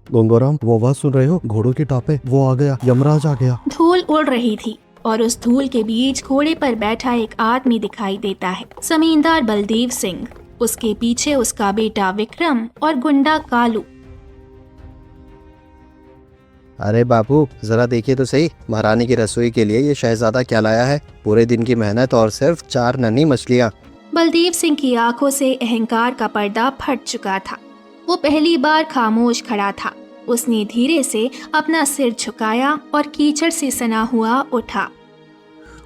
गंगाराम, वो आवाज सुन रहे हो? घोड़ों की टापे, वो आ गया, यमराज आ गया। धूल उड़ रही थी और उस धूल के बीच घोड़े पर बैठा एक आदमी दिखाई देता है, जमींदार बलदेव सिंह। उसके पीछे उसका बेटा विक्रम और गुंडा कालू। अरे बापू, जरा देखिए तो सही, महारानी की रसोई के लिए ये शहजादा क्या लाया है। पूरे दिन की मेहनत और सिर्फ 4 नन्ही मछलियाँ। बलदेव सिंह की आंखों से अहंकार का पर्दा फट चुका था। वो पहली बार खामोश खड़ा था। उसने धीरे से अपना सिर झुकाया और कीचड़ से सना हुआ उठा।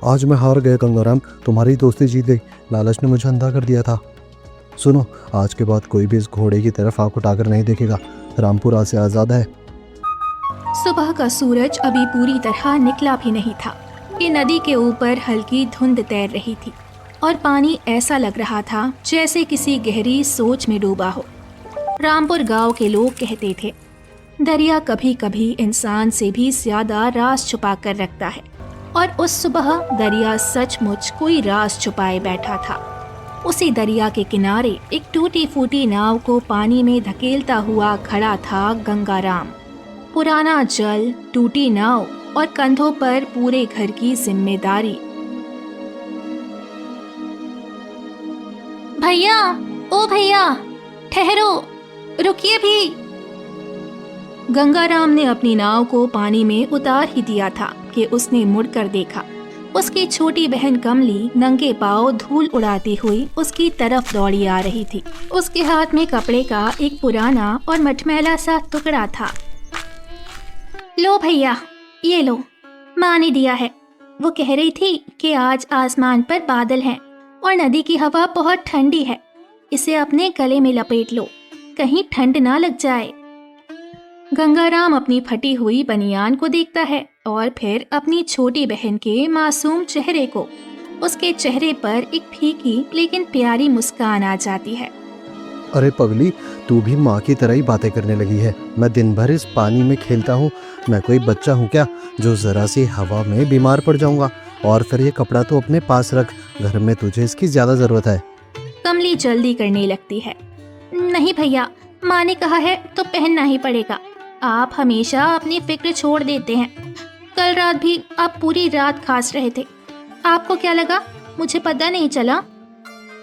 आज मैं हार गया गंगाराम, तुम्हारी दोस्ती जीत गई। लालच ने मुझे अंधा कर दिया था। सुनो, आज के बाद कोई भी इस घोड़े की तरफ आंख उठाकर नहीं देखेगा। रामपुर आज से आजाद है। सुबह का सूरज अभी पूरी तरह निकला भी नहीं था कि नदी के ऊपर हल्की धुंध तैर रही थी और पानी ऐसा लग रहा था जैसे किसी गहरी सोच में डूबा हो। रामपुर गांव के लोग कहते थे, दरिया कभी कभी इंसान से भी ज्यादा राज छुपा कर रखता है। और उस सुबह दरिया सचमुच कोई राज छुपाए बैठा था। उसी दरिया के किनारे एक टूटी फूटी नाव को पानी में धकेलता हुआ खड़ा था गंगाराम। पुराना जल, टूटी नाव और कंधों पर पूरे घर की जिम्मेदारी। भैया, ओ भैया, ठहरो, रुकिए भी। गंगाराम ने अपनी नाव को पानी में उतार ही दिया था कि उसने मुड़कर देखा। उसकी छोटी बहन कमली नंगे पांव धूल उड़ाती हुई उसकी तरफ दौड़ी आ रही थी। उसके हाथ में कपड़े का एक पुराना और मटमैला सा टुकड़ा था। लो भैया, ये लो, माँ ने दिया है। वो कह रही थी कि आज आसमान पर बादल हैं और नदी की हवा बहुत ठंडी है। इसे अपने गले में लपेट लो, कहीं ठंड ना लग जाए। गंगाराम अपनी फटी हुई बनियान को देखता है और फिर अपनी छोटी बहन के मासूम चेहरे को। उसके चेहरे पर एक फीकी लेकिन प्यारी मुस्कान आ जाती है। अरे पगली, तू भी माँ की तरह ही बातें करने लगी है। मैं दिन भर इस पानी में खेलता हूँ। मैं कोई बच्चा हूँ क्या, जो जरा सी हवा में बीमार पड़ जाऊंगा? और फिर ये कपड़ा तो अपने पास रख, घर में तुझे इसकी ज्यादा जरूरत है। कमली जल्दी करने लगती है। नहीं भैया, माँ ने कहा है तो पहनना ही पड़ेगा। आप हमेशा अपनी फिक्र छोड़ देते हैं। कल रात भी आप पूरी रात खांस रहे थे। आपको क्या लगा, मुझे पता नहीं चला?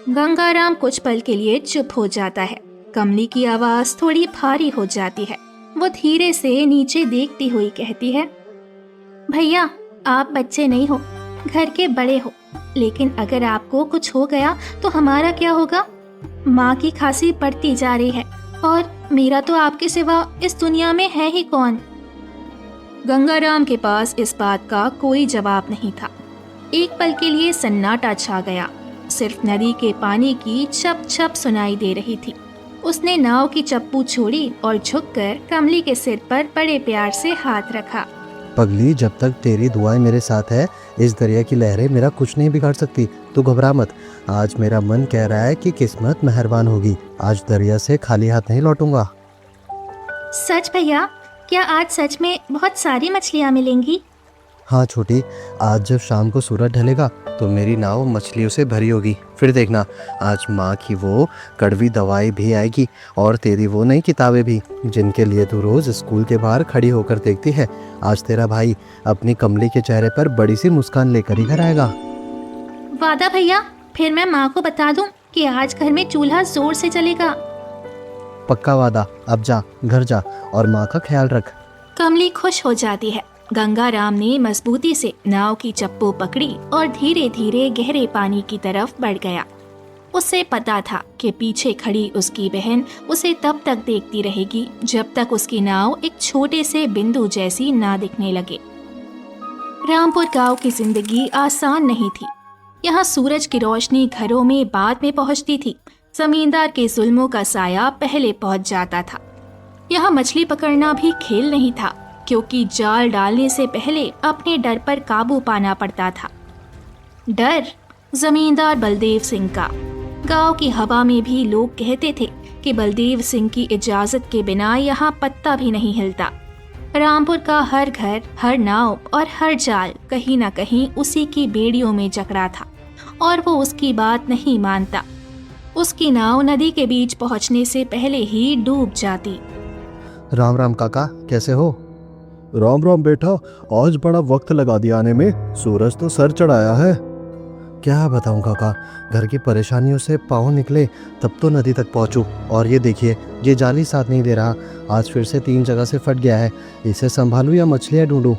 गंगाराम कुछ पल के लिए चुप हो जाता है। कमली की आवाज थोड़ी भारी हो जाती है। वो धीरे से नीचे देखती हुई कहती है, भैया, आप बच्चे नहीं हो, घर के बड़े हो, लेकिन अगर आपको कुछ हो गया तो हमारा क्या होगा? माँ की खांसी बढ़ती जा रही है और मेरा तो आपके सिवा इस दुनिया में है ही कौन? गंगाराम के पास इस बात का कोई जवाब नहीं था। एक पल के लिए सन्नाटा छा गया। सिर्फ नदी के पानी की छप छप सुनाई दे रही थी। उसने नाव की चप्पू छोड़ी और झुककर कमली के सिर पर बड़े प्यार से हाथ रखा। पगली, जब तक तेरी दुआएं मेरे साथ है, इस दरिया की लहरें मेरा कुछ नहीं बिगाड़ सकती। तू घबरा मत। आज मेरा मन कह रहा है कि किस्मत मेहरबान होगी। आज दरिया से खाली हाथ नहीं लौटूंगा। सच भैया? क्या आज सच में बहुत सारी मछलियाँ मिलेंगी? हाँ छोटी, आज जब शाम को सूरज ढलेगा तो मेरी नाव मछलियों से भरी होगी। फिर देखना, आज माँ की वो कड़वी दवाई भी आएगी और तेरी वो नई किताबें भी, जिनके लिए तू रोज स्कूल के बाहर खड़ी होकर देखती है। आज तेरा भाई अपनी कमली के चेहरे पर बड़ी सी मुस्कान लेकर ही घर आएगा। वादा भैया, फिर मैं माँ को बता दूं कि आज घर में चूल्हा जोर से चलेगा। पक्का वादा। अब जा, घर जा और माँ का ख्याल रख। कमली खुश हो जाती है। गंगाराम ने मजबूती से नाव की चप्पू पकड़ी और धीरे धीरे गहरे पानी की तरफ बढ़ गया। उसे पता था कि पीछे खड़ी उसकी बहन उसे तब तक देखती रहेगी जब तक उसकी नाव एक छोटे से बिंदु जैसी ना दिखने लगे। रामपुर गांव की जिंदगी आसान नहीं थी। यहाँ सूरज की रोशनी घरों में बाद में पहुँचती थी। जमींदार के जुल्मों का साया पहले पहुँच जाता था। यहाँ मछली पकड़ना भी खेल नहीं था, क्योंकि जाल डालने से पहले अपने डर पर काबू पाना पड़ता था। डर जमींदार बलदेव सिंह का। गांव की हवा में भी लोग कहते थे कि बलदेव सिंह की इजाजत के बिना यहाँ पत्ता भी नहीं हिलता। रामपुर का हर घर, हर नाव और हर जाल कहीं न कहीं उसी की बेड़ियों में जकड़ा था और वो उसकी बात नहीं मानता। उसकी नाव नदी के बीच पहुंचने से पहले ही डूब जाती। राम राम काका, कैसे हो? राम राम बेटा, आज बड़ा वक्त लगा दिया आने में। सूरज तो सर चढ़ाया है। क्या बताऊं काका, घर की परेशानियों से पाँव निकले तब तो नदी तक पहुंचूं, और ये देखिए, ये जाली साथ नहीं दे रहा। आज फिर से 3 जगह से फट गया है। इसे संभालूं या मछलियां ढूंढूं?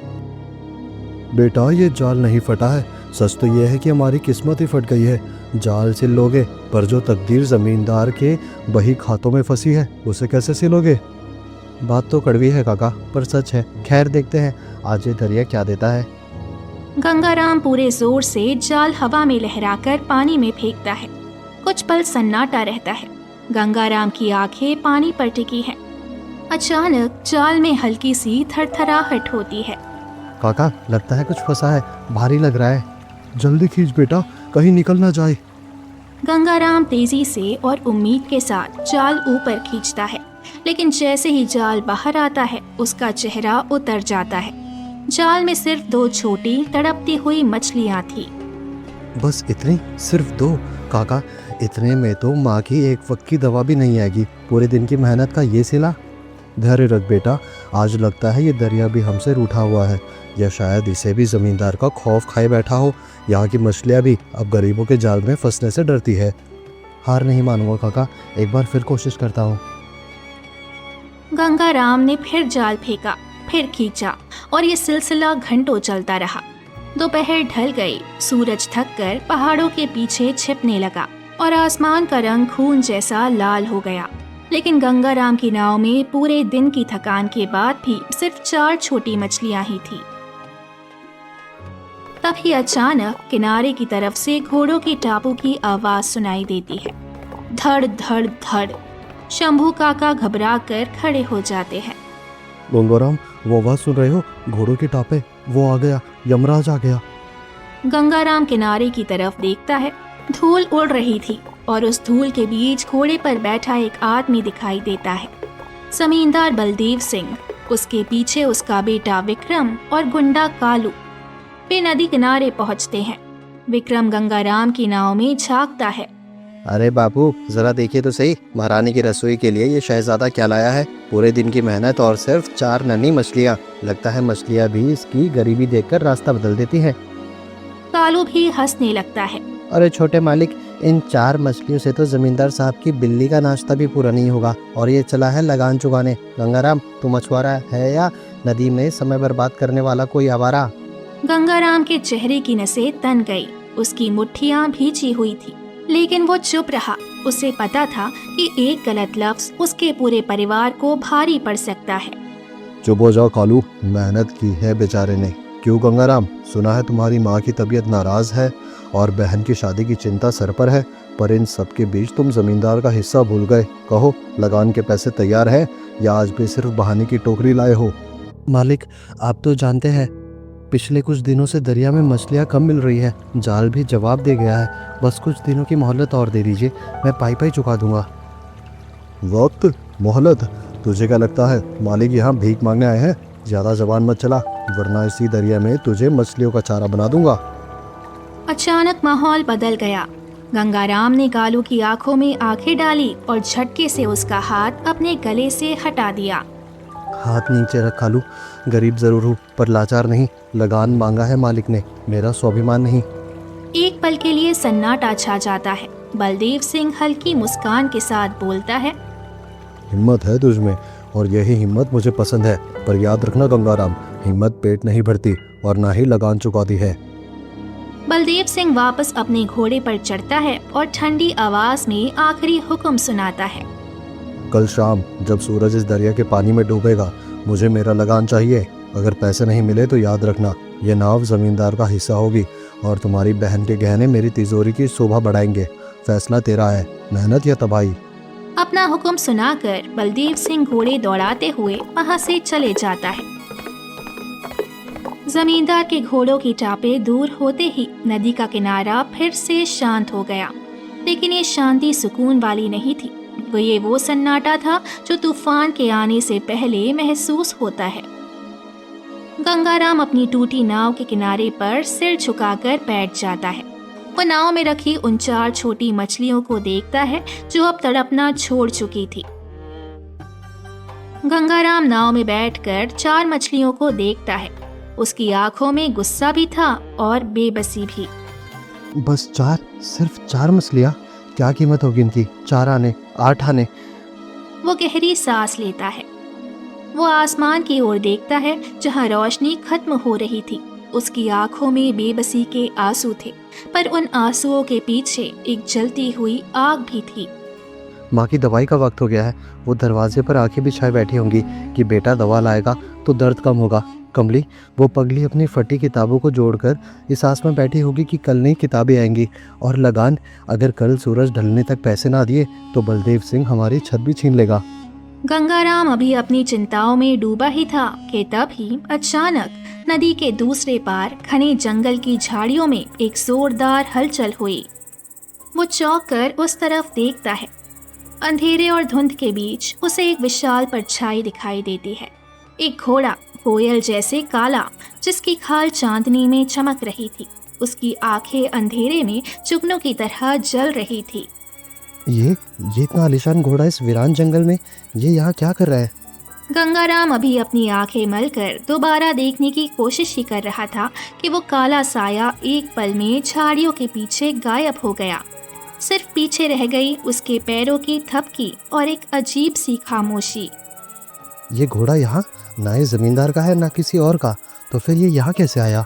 बेटा, ये जाल नहीं फटा है। सच तो ये है कि हमारी किस्मत ही फट गई है। जाल सिलोगे, पर जो तकदीर जमींदार के बही खातों में फंसी है उसे कैसे सिलोगे? बात तो कड़वी है काका, पर सच है। खैर, देखते हैं आज ये दरिया क्या देता है। गंगाराम पूरे जोर से जाल हवा में लहराकर पानी में फेंकता है। कुछ पल सन्नाटा रहता है। गंगाराम की आंखें पानी पर टिकी हैं। अचानक जाल में हल्की सी थरथराहट होती है। काका, लगता है कुछ फंसा है, भारी लग रहा है। जल्दी खींच बेटा, कहीं निकल ना जाए। गंगाराम तेजी से और उम्मीद के साथ जाल ऊपर खींचता है, लेकिन जैसे ही जाल बाहर आता है उसका चेहरा उतर जाता है। जाल में सिर्फ 2 छोटी तड़पती हुई मछलियां थी। बस इतनी? सिर्फ 2? काका, इतने में तो माँ की एक वक्त की दवा भी नहीं आएगी। पूरे दिन की मेहनत का ये सिला। धैर्य रख बेटा, आज लगता है ये दरिया भी हमसे रूठा हुआ है, या शायद इसे भी जमींदार का खौफ खाए बैठा हो। यहाँ की मछलियाँ भी अब गरीबों के जाल में फंसने से डरती है। हार नहीं मानूंगा काका, एक बार फिर कोशिश करता हूँ। गंगाराम ने फिर जाल फेंका, फिर खींचा, और ये सिलसिला घंटों चलता रहा। दोपहर ढल गई। सूरज थककर पहाड़ों के पीछे छिपने लगा और आसमान का रंग खून जैसा लाल हो गया। लेकिन गंगाराम की नाव में पूरे दिन की थकान के बाद भी सिर्फ 4 छोटी मछलियां ही थी। तभी अचानक किनारे की तरफ से घोड़ों की टापों की आवाज सुनाई देती है। धड़ धड़ धड़। शंभू काका घबरा कर खड़े हो जाते हैं। गंगाराम, वो आवाज सुन रहे हो? घोड़ों के टापे, वो आ गया, यमराज आ गया। गंगाराम किनारे की तरफ देखता है। धूल उड़ रही थी और उस धूल के बीच घोड़े पर बैठा एक आदमी दिखाई देता है। जमींदार बलदेव सिंह, उसके पीछे उसका बेटा विक्रम और गुंडा कालू। वे नदी किनारे पहुंचते हैं। विक्रम गंगाराम की नाव में झांकता है। अरे बापू, जरा देखिए तो सही, महारानी की रसोई के लिए ये शहजादा क्या लाया है। पूरे दिन की मेहनत और सिर्फ 4 नन्ही मछलियाँ। लगता है मछलियाँ भी इसकी गरीबी देखकर रास्ता बदल देती हैं। कालू भी हंसने लगता है। अरे छोटे मालिक, इन 4 मछलियों से तो जमींदार साहब की बिल्ली का नाश्ता भी पूरा नहीं होगा, और ये चला है लगान चुकाने। गंगाराम, तू मछुआरा है या नदी में समय बर्बाद करने वाला कोई आवारा? गंगाराम के चेहरे की नसें तन गई। उसकी मुट्ठियां भींची हुई थी, लेकिन वो चुप रहा। उसे पता था कि एक गलत लफ्ज उसके पूरे परिवार को भारी पड़ सकता है। चुप हो जाओ कालू, मेहनत की है बेचारे ने। क्यों गंगाराम, सुना है तुम्हारी माँ की तबीयत नाराज है और बहन की शादी की चिंता सर पर है, पर इन सब के बीच तुम जमींदार का हिस्सा भूल गए। कहो, लगान के पैसे तैयार हैं या आज भी सिर्फ बहाने की टोकरी लाए हो? मालिक, आप तो जानते हैं, पिछले कुछ दिनों से दरिया में मछलियाँ कम मिल रही है। जाल भी जवाब दे गया है। बस कुछ दिनों की मोहलत और दे दीजिए, मैं पाई चुका दूंगा। वक्त? मोहलत? तुझे क्या लगता है मालिक यहाँ भीख मांगने आए हैं? ज्यादा जबान मत चला, वरना इसी दरिया में तुझे मछलियों का चारा बना दूंगा। अचानक माहौल बदल गया। गंगाराम ने कालू की आंखों में आंखें डाली और झटके से उसका हाथ अपने गले से हटा दिया। हाथ नीचे रख कालू, गरीब जरूर हूँ पर लाचार नहीं। लगान मांगा है मालिक ने, मेरा स्वाभिमान नहीं। एक पल के लिए सन्नाटा छा जाता है। बलदेव सिंह हल्की मुस्कान के साथ बोलता है, हिम्मत है तुझमें, और यही हिम्मत मुझे पसंद है। पर याद रखना गंगाराम, हिम्मत पेट नहीं भरती और ना ही लगान चुकाती है। बलदेव सिंह वापस अपने घोड़े पर चढ़ता है और ठंडी आवाज में आखिरी हुक्म सुनाता है। कल शाम जब सूरज इस दरिया के पानी में डूबेगा, मुझे मेरा लगान चाहिए। अगर पैसे नहीं मिले तो याद रखना, ये नाव जमींदार का हिस्सा होगी और तुम्हारी बहन के गहने मेरी तिजोरी की शोभा बढ़ाएंगे। फैसला तेरा है, मेहनत या तबाही। अपना हुक्म सुनाकर बलदेव सिंह घोड़े दौड़ाते हुए वहां से चले जाता है। जमींदार के घोड़ों की टापे दूर होते ही नदी का किनारा फिर से शांत हो गया। लेकिन ये शांति सुकून वाली नहीं थी। वो सन्नाटा था जो तूफान के आने से पहले महसूस होता है। गंगाराम अपनी टूटी नाव के किनारे पर सिर झुकाकर बैठ जाता है। वो नाव में रखी उन 4 छोटी मछलियों को देखता है जो अब तड़पना छोड़ चुकी थी। गंगाराम नाव में बैठकर 4 मछलियों को देखता है। उसकी आंखों में गुस्सा भी था और बेबसी भी। बस 4, सिर्फ 4 मछलियाँ? क्या कीमत होगी इनकी? 4 आने, 8 आने। वो गहरी सांस लेता है। वो आसमान की ओर देखता है जहां रोशनी खत्म हो रही थी। उसकी आंखों में बेबसी के आंसू थे, पर उन आंसुओं के पीछे एक जलती हुई आग भी थी। माँ की दवाई का वक्त हो गया है। वो दरवाजे पर आंखें बिछाए बैठी होंगी कि बेटा दवा लाएगा तो दर्द कम होगा। कमली, वो पगली अपनी फटी किताबों को जोड़कर इस आस में बैठी होगी कि कल नई किताबें आएंगी। और लगान, अगर कल सूरज ढलने तक पैसे ना दिए तो बलदेव सिंह हमारी छत भी छीन लेगा। गंगाराम अभी अपनी चिंताओं में डूबा ही था कि तभी अचानक नदी के दूसरे पार घने जंगल की झाड़ियों में एक जोरदार हलचल हुई। वो चौंक कर उस तरफ देखता है। अंधेरे और धुंध के बीच उसे एक विशाल परछाई दिखाई देती है। एक घोड़ा, कोयल जैसे काला, जिसकी खाल चांदनी में चमक रही थी। उसकी आंखें अंधेरे में जुगनू की तरह जल रही थी। ये इतना आलीशान घोड़ा इस वीरान जंगल में, ये यहाँ क्या कर रहा है? गंगाराम अभी अपनी आंखें मलकर दोबारा देखने की कोशिश ही कर रहा था कि वो काला साया एक पल में झाड़ियों के पीछे गायब हो गया। सिर्फ पीछे रह गई उसके पैरों की थपकी और एक अजीब सी खामोशी। ये घोड़ा यहाँ ना ये जमींदार का है ना किसी और का, तो फिर ये यहाँ कैसे आया?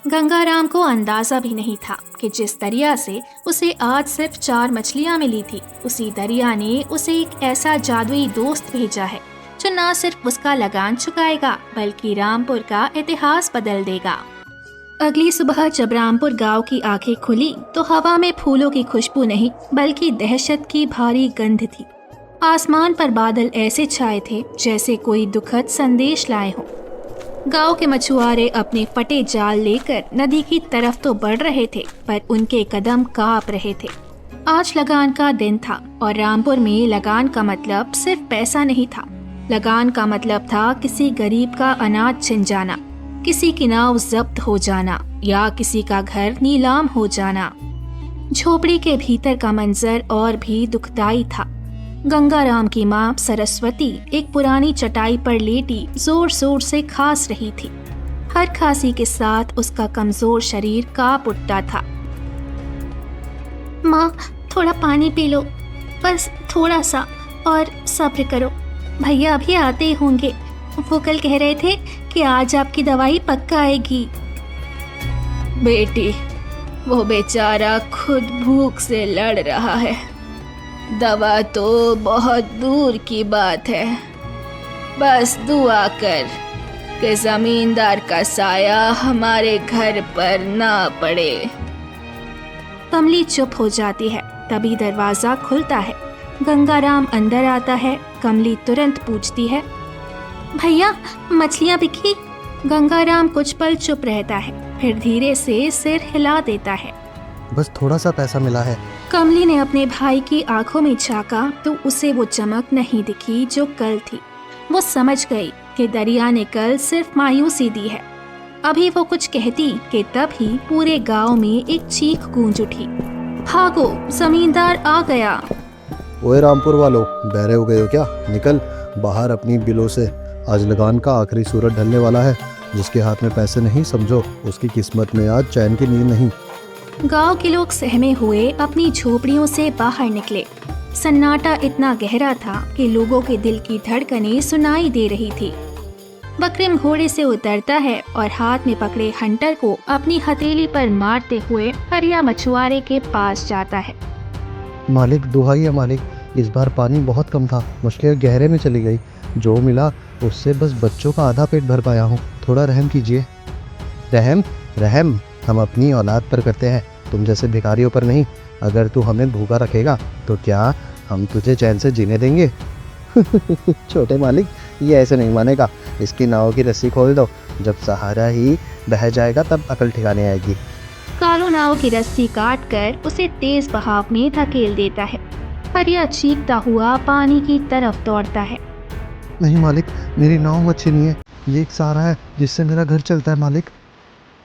गंगाराम को अंदाजा भी नहीं था कि जिस दरिया से उसे आज सिर्फ 4 मछलियाँ मिली थी, उसी दरिया ने उसे एक ऐसा जादुई दोस्त भेजा है जो न सिर्फ उसका लगान चुकाएगा बल्कि रामपुर का इतिहास बदल देगा। अगली सुबह जब रामपुर गांव की आंखें खुली तो हवा में फूलों की खुशबू नहीं बल्कि दहशत की भारी गंध थी। आसमान पर बादल ऐसे छाए थे जैसे कोई दुखद संदेश लाए हों। गांव के मछुआरे अपने फटे जाल लेकर नदी की तरफ तो बढ़ रहे थे, पर उनके कदम कांप रहे थे। आज लगान का दिन था और रामपुर में लगान का मतलब सिर्फ पैसा नहीं था। लगान का मतलब था किसी गरीब का अनाज छिन जाना, किसी की नाव जब्त हो जाना या किसी का घर नीलाम हो जाना। झोपड़ी के भीतर का मंजर और भी दुखदाई था। गंगाराम की माँ सरस्वती एक पुरानी चटाई पर लेटी जोर जोर से खांस रही थी। हर खांसी के साथ उसका कमजोर शरीर कांप उठता था। माँ, थोड़ा पानी पी लो, बस थोड़ा सा, और सब्र करो, भैया अभी आते ही होंगे। वो कल कह रहे थे कि आज आपकी दवाई पक्का आएगी। बेटी, वो बेचारा खुद भूख से लड़ रहा है, दवा तो बहुत दूर की बात है। बस दुआ कर कि जमींदार का साया हमारे घर पर ना पड़े। कमली चुप हो जाती है। तभी दरवाजा खुलता है। गंगाराम अंदर आता है। कमली तुरंत पूछती है, भैया मछलियाँ बिकी? गंगाराम कुछ पल चुप रहता है, फिर धीरे से सिर हिला देता है। बस थोड़ा सा पैसा मिला है। कमली ने अपने भाई की आंखों में झांका तो उसे वो चमक नहीं दिखी जो कल थी। वो समझ गई कि दरिया ने कल सिर्फ मायूसी दी है। अभी वो कुछ कहती कि तभी पूरे गांव में एक चीख गूंज उठी, भागो, जमींदार आ गया। ओए रामपुर वालों, बहरे हो गए हो क्या? निकल बाहर अपनी बिलों से। आज लगान का आखिरी सूरज ढलने वाला है। जिसके हाथ में पैसे नहीं, समझो उसकी किस्मत में आज चैन की नींद नहीं। गांव के लोग सहमे हुए अपनी झोपड़ियों से बाहर निकले। सन्नाटा इतना गहरा था कि लोगों के दिल की धड़कनें सुनाई दे रही थी। बकरीम घोड़े से उतरता है और हाथ में पकड़े हंटर को अपनी हथेली पर मारते हुए हरिया मछुआरे के पास जाता है। मालिक, दुहाई है मालिक, इस बार पानी बहुत कम था, मछलियाँ गहरे में चली गई। जो मिला उससे बस बच्चों का आधा पेट भर पाया हूँ, थोड़ा रहम कीजिए। रहम रहम हम अपनी औलाद पर करते हैं, तुम जैसे भिखारियों पर नहीं। अगर तू हमें भूखा रखेगा तो क्या हम तुझे चैन से जीने देंगे? छोटे मालिक, ये ऐसे नहीं मानेगा। इसकी नाव की रस्सी खोल दो, जब सहारा ही बह जाएगा तब अकल ठिकाने आएगी। कालू नाव की रस्सी काट कर उसे तेज बहाव में धकेल देता है। हरिया चीखता हुआ पानी की तरफ दौड़ता है। नहीं मालिक, मेरी नाव अच्छी नहीं है, ये एक सहारा है जिससे मेरा घर चलता है मालिक।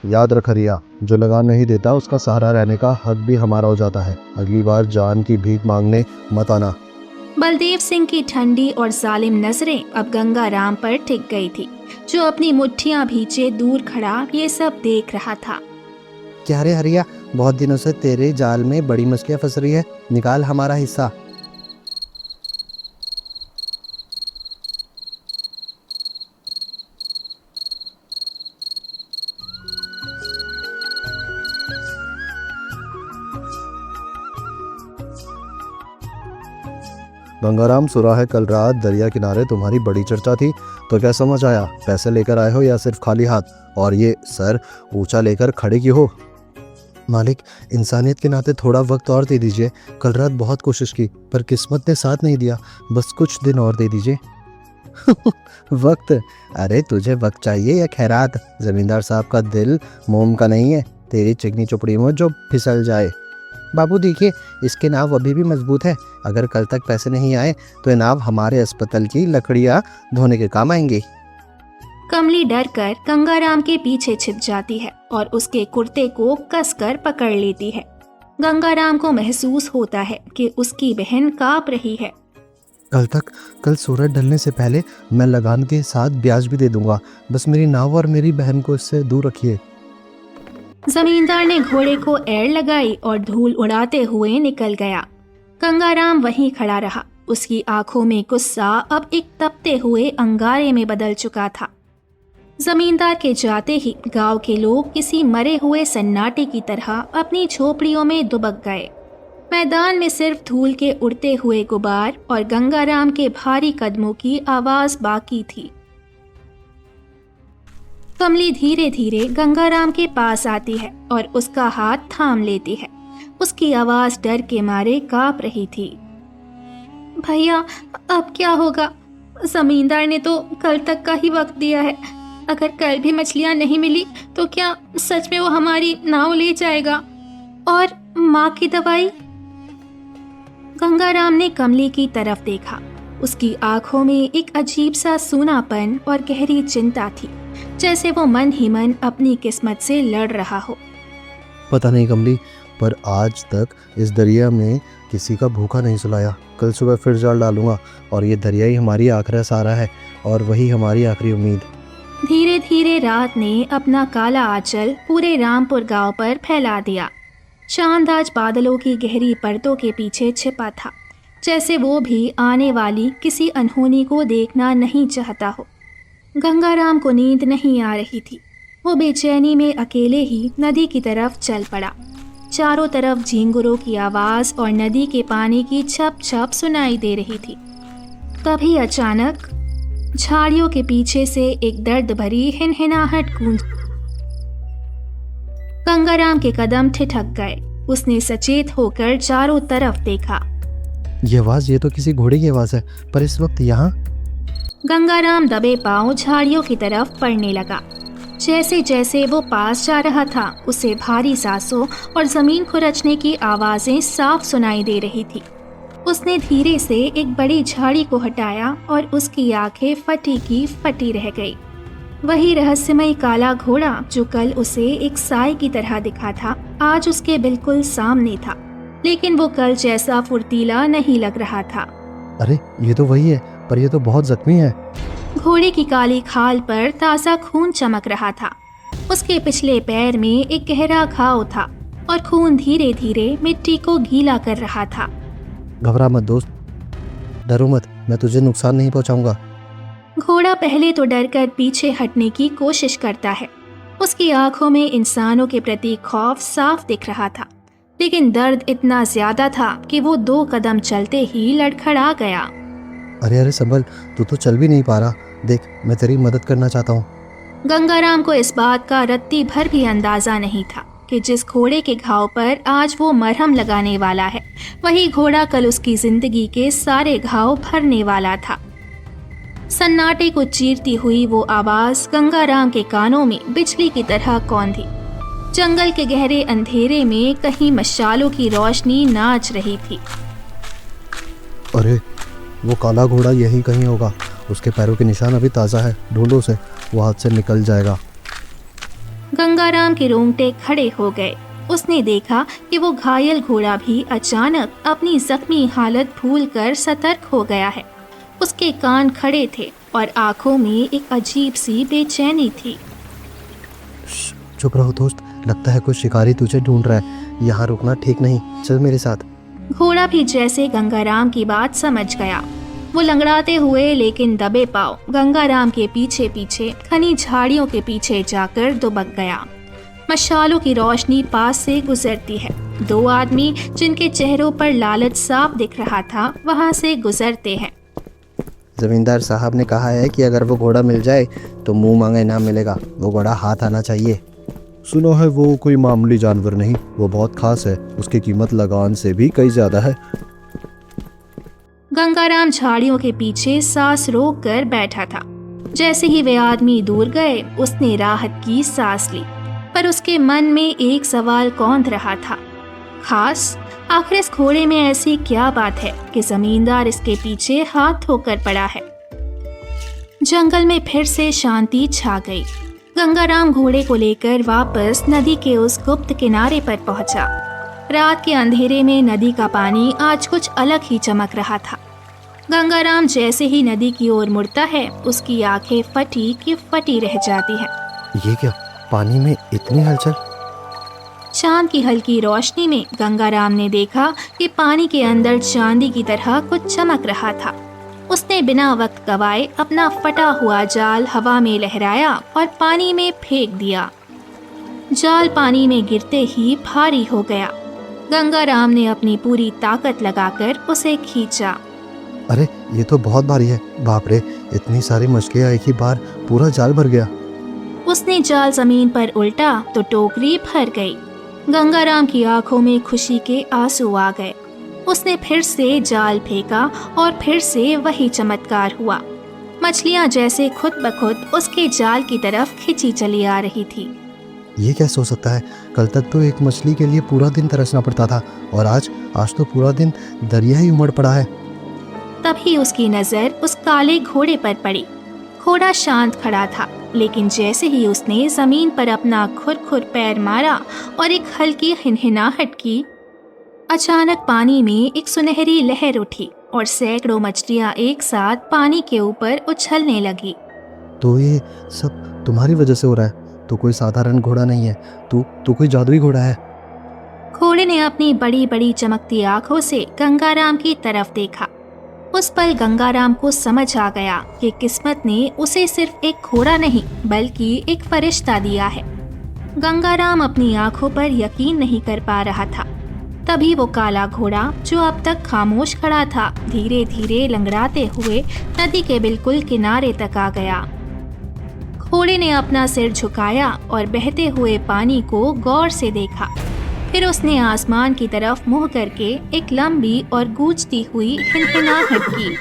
याद रख हरिया, जो लगान नहीं देता उसका सहारा रहने का हक भी हमारा हो जाता है। अगली बार जान की भीख मांगने मत आना। बलदेव सिंह की ठंडी और जालिम नजरें अब गंगाराम पर टिक गई थी, जो अपनी मुट्ठियां भींचे दूर खड़ा ये सब देख रहा था। क्या रे हरिया, बहुत दिनों से तेरे जाल में बड़ी मछलियाँ फंस रही है, निकाल हमारा हिस्सा। गंगाराम, सुना है कल रात दरिया किनारे तुम्हारी बड़ी चर्चा थी, तो क्या समझ आया? पैसे लेकर आए हो या सिर्फ खाली हाथ, और ये सर ऊंचा लेकर खड़े क्यों हो? मालिक, इंसानियत के नाते थोड़ा वक्त और दे दीजिए। कल रात बहुत कोशिश की पर किस्मत ने साथ नहीं दिया, बस कुछ दिन और दे दीजिए। वक्त? अरे तुझे वक्त चाहिए या खैरात? जमींदार साहब का दिल मोम का नहीं है, तेरी चिकनी चुपड़ी में जो फिसल जाए। बाबू देखिए, इसके नाव अभी भी मजबूत है। अगर कल तक पैसे नहीं आए तो ये नाव हमारे अस्पताल की लकड़ियाँ धोने के काम आएंगी। कमली डर कर गंगाराम के पीछे छिप जाती है और उसके कुर्ते को कसकर पकड़ लेती है। गंगाराम को महसूस होता है कि उसकी बहन कांप रही है। कल सूरज ढलने से पहले मैं लगान के साथ ब्याज भी दे दूंगा, बस मेरी नाव और मेरी बहन को इससे दूर रखिए। जमींदार ने घोड़े को एड़ लगाई और धूल उड़ाते हुए निकल गया। गंगाराम वहीं खड़ा रहा। उसकी आंखों में गुस्सा अब एक तपते हुए अंगारे में बदल चुका था। जमींदार के जाते ही गांव के लोग किसी मरे हुए सन्नाटे की तरह अपनी झोपड़ियों में दुबक गए। मैदान में सिर्फ धूल के उड़ते हुए गुबार और गंगाराम के भारी कदमों की आवाज बाकी थी। कमली धीरे धीरे गंगाराम के पास आती है और उसका हाथ थाम लेती है। उसकी आवाज डर के मारे कांप रही थी। भैया, अब क्या होगा? जमींदार ने तो कल तक का ही वक्त दिया है। अगर कल भी मछलियां नहीं मिली तो क्या सच में वो हमारी नाव ले जाएगा? और माँ की दवाई? गंगाराम ने कमली की तरफ देखा। उसकी आंखों में एक अजीब सा सूनापन और गहरी चिंता थी, जैसे वो मन ही मन अपनी किस्मत से लड़ रहा हो। पता नहीं कमली, पर आज तक इस दरिया में किसी का भूखा नहीं सुलाया। कल सुबह फिर जाल डालूंगा, और ये दरिया ही हमारी आखिरी सहारा है और वही हमारी आखिरी उम्मीद। धीरे धीरे रात ने अपना काला आंचल पूरे रामपुर गांव पर फैला दिया। चांद आज बादलों की गहरी परतों के पीछे छिपा था, जैसे वो भी आने वाली किसी अनहोनी को देखना नहीं चाहता हो। गंगाराम को नींद नहीं आ रही थी। वो बेचैनी में अकेले ही नदी की तरफ चल पड़ा। चारों तरफ झींगुरों की आवाज और नदी के पानी की छप छप सुनाई दे रही थी। तभी अचानक झाड़ियों के पीछे से एक दर्द भरी हिनहिनाहट गूंज। गंगाराम के कदम ठिठक गए। उसने सचेत होकर चारों तरफ देखा। ये आवाज, ये तो किसी घोड़े की आवाज है, पर इस वक्त यहाँ? गंगाराम दबे पांव झाड़ियों की तरफ पड़ने लगा। जैसे जैसे वो पास जा रहा था, उसे भारी सांसों और जमीन खुरचने की आवाजें साफ सुनाई दे रही थी। उसने धीरे से एक बड़ी झाड़ी को हटाया और उसकी आंखें फटी की फटी रह गई। वही रहस्यमय काला घोड़ा जो कल उसे एक साए की तरह दिखा था, आज उसके बिल्कुल सामने था, लेकिन वो कल जैसा फुर्तीला नहीं लग रहा था। अरे ये तो वही है, पर ये तो बहुत जख्मी है। घोड़े की काली खाल पर ताज़ा खून चमक रहा था। उसके पिछले पैर में एक गहरा घाव था और खून धीरे धीरे मिट्टी को गीला कर रहा था। घबरा मत दोस्त, डरो मत, मैं तुझे नुकसान नहीं पहुंचाऊंगा। घोड़ा पहले तो डरकर पीछे हटने की कोशिश करता है। उसकी आंखों में इंसानों के प्रति खौफ साफ दिख रहा था, लेकिन दर्द इतना ज्यादा था कि वो 2 कदम चलते ही लड़खड़ा गया। अरे अरे संभल, तू तो चल भी नहीं पा रहा। देख, मैं तेरी मदद करना चाहता हूँ। गंगाराम को इस बात का रत्ती भर भी अंदाजा नहीं था कि जिस घोड़े के घाव पर आज वो मरहम लगाने वाला है, वही घोड़ा कल उसकी जिंदगी के सारे घाव भरने वाला था। सन्नाटे को चीरती हुई वो आवाज गंगाराम के कानों में बिजली की तरह कौंधी। जंगल के गहरे अंधेरे में कहीं मशालों की रोशनी नाच रही थी। अरे वो काला घोड़ा यहीं कहीं होगा। उसके पैरों के निशान अभी ताज़ा है, ढूंढो उसे, वो हाथ से निकल जाएगा। गंगाराम के रोंगटे खड़े हो गए। उसने देखा कि वो घायल घोड़ा भी अचानक अपनी जख्मी हालत भूलकर सतर्क हो गया है। उसके कान खड़े थे और आंखों में एक अजीब सी बेचैनी थी। चुप रहो दोस्त, लगता है कोई शिकारी तुझे ढूंढ रहा है। यहाँ रुकना ठीक नहीं, चल मेरे साथ। घोड़ा भी जैसे गंगाराम की बात समझ गया। वो लंगड़ाते हुए लेकिन दबे पांव गंगाराम के पीछे पीछे घनी झाड़ियों के पीछे जाकर दुबक गया। मशालों की रोशनी पास से गुजरती है। दो आदमी जिनके चेहरों पर लालच साफ दिख रहा था वहां से गुजरते हैं। जमींदार साहब ने कहा है कि अगर वो घोड़ा मिल जाए तो मुंह मांगे इनाम मिलेगा। वो घोड़ा हाथ आना चाहिए। सुना है वो कोई मामूली जानवर नहीं, वो बहुत खास है। उसकी कीमत लगान से भी कई ज्यादा है। गंगाराम झाड़ियों के पीछे सांस रोक कर बैठा था। जैसे ही वे आदमी दूर गए उसने राहत की सांस ली, पर उसके मन में एक सवाल कौंध रहा था। खास आखिर इस घोड़े में ऐसी क्या बात है कि जमींदार इसके पीछे हाथ धोकर पड़ा है। जंगल में फिर से शांति छा गई। गंगाराम घोड़े को लेकर वापस नदी के उस गुप्त किनारे पर पहुंचा। रात के अंधेरे में नदी का पानी आज कुछ अलग ही चमक रहा था। गंगाराम जैसे ही नदी की ओर मुड़ता है उसकी आंखें फटी की फटी रह जाती है। ये क्या, पानी में इतनी हलचल? चांद की हल्की रोशनी में गंगाराम ने देखा कि पानी के अंदर चांदी की तरह कुछ चमक रहा था। उसने बिना वक्त गवाए अपना फटा हुआ जाल हवा में लहराया और पानी में फेंक दिया। जाल पानी में गिरते ही भारी हो गया। गंगाराम ने अपनी पूरी ताकत लगाकर उसे खींचा। अरे ये तो बहुत भारी है। बाप रे, इतनी सारी मछलियाँ एक ही बार, पूरा जाल भर गया। उसने जाल जमीन पर उल्टा तो टोकरी भर गई। गंगाराम की आंखों में खुशी के आंसू आ गए। उसने फिर से जाल फेंका और फिर से वही चमत्कार हुआ। मछलियां जैसे खुद ब खुद उसके जाल की तरफ खिंची चली आ रही थी। ये कैसे हो सकता है? कल तक तो एक मछली के लिए पूरा दिन तरसना पड़ता था और आज तो पूरा दिन दरिया ही उमड़ पड़ा है। तभी उसकी नजर उस काले घोड़े पर पड़ी। घोड़ा शांत खड़ा था, लेकिन जैसे ही उसने जमीन पर अपना खुर पैर मारा और एक हल्की हिनहिनाहट की, अचानक पानी में एक सुनहरी लहर उठी और सैकड़ों मछलियां एक साथ पानी के ऊपर उछलने लगी। तो ये सब तुम्हारी वजह से हो रहा है? तो कोई साधारण घोड़ा नहीं है, तू कोई जादुई घोड़ा है। घोड़े ने अपनी बड़ी बड़ी चमकती आंखों से गंगाराम की तरफ देखा। उस पल गंगाराम को समझ आ गया कि किस्मत ने उसे सिर्फ एक घोड़ा नहीं बल्कि एक फरिश्ता दिया है। गंगाराम अपनी आंखों पर यकीन नहीं कर पा रहा था। तभी वो काला घोड़ा जो अब तक खामोश खड़ा था धीरे धीरे लंगड़ाते हुए नदी के बिल्कुल किनारे तक आ गया। घोड़े ने अपना सिर झुकाया और बहते हुए पानी को गौर से देखा। फिर उसने आसमान की तरफ मुंह करके एक लंबी और गूंजती हुई हिनहिनाहट की।